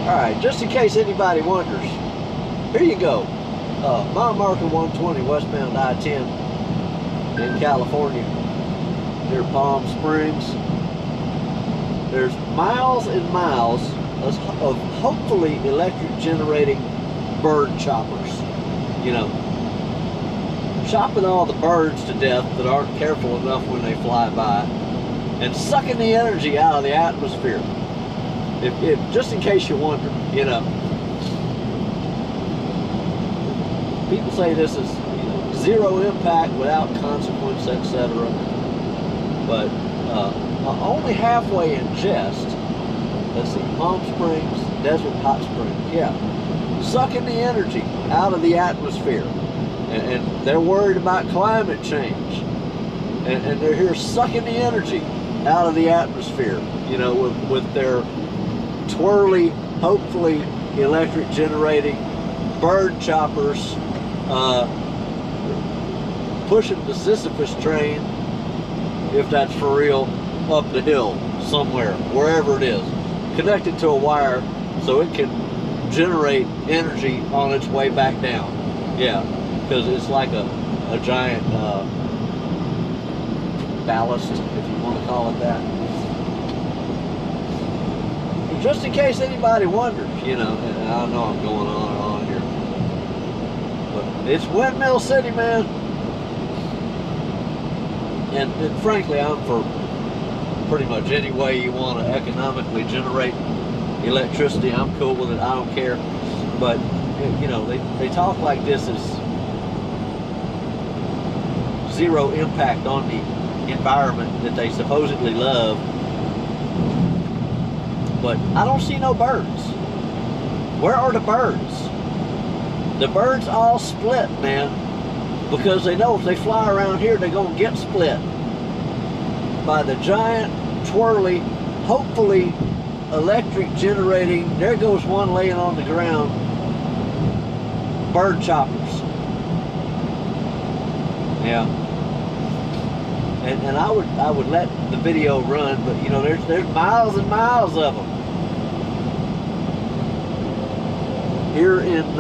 Alright, just in case anybody wonders, here you go. Mile marker 120 westbound I-10 in California, near Palm Springs. There's miles and miles of hopefully electric generating bird choppers. You know, chopping all the birds to death that aren't careful enough when they fly by, and sucking the energy out of the atmosphere. If just in case you wonder, you know, people say this is, you know, zero impact without consequence, etc. But only halfway in jest. Let's see, Palm Springs, Desert Hot Springs, yeah, sucking the energy out of the atmosphere, and they're worried about climate change, and they're here sucking the energy out of the atmosphere, you know, with their twirly, hopefully electric generating bird choppers, pushing the Sisyphus train, if that's for real, up the hill somewhere, wherever it is, connected to a wire so it can generate energy on its way back down. Yeah, because it's like a giant ballast, if you want to call it that. Just in case anybody wonders, you know, and I know I'm going on and on here, but it's Windmill City, man. And frankly, I'm for pretty much any way you want to economically generate electricity. I'm cool with it. I don't care. But, you know, they talk like this is zero impact on the environment that they supposedly love. But I don't see no birds. Where are the birds? The birds all split, man, because they know if they fly around here, they're going to get split by the giant, twirly, hopefully electric generating, there goes one laying on the ground, bird choppers. Yeah. And I would let the video run, but you know, there's miles and miles of them here in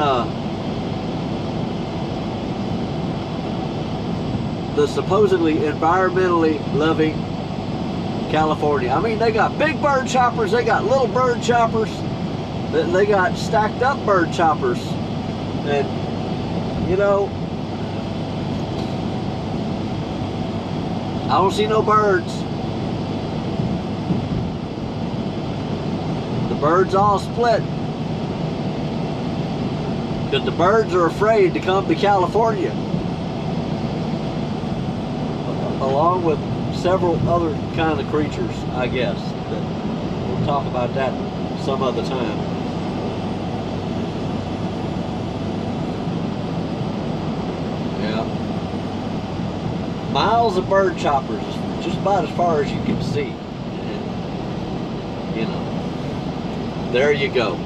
the supposedly environmentally loving California. I mean, they got big bird choppers, they got little bird choppers, they got stacked up bird choppers, and you know, I don't see no birds. The birds all split because the birds are afraid to come to California, along with several other kind of creatures, I guess. We'll talk about that some other time. Yeah. Miles of bird choppers, just about as far as you can see. And, you know, there you go.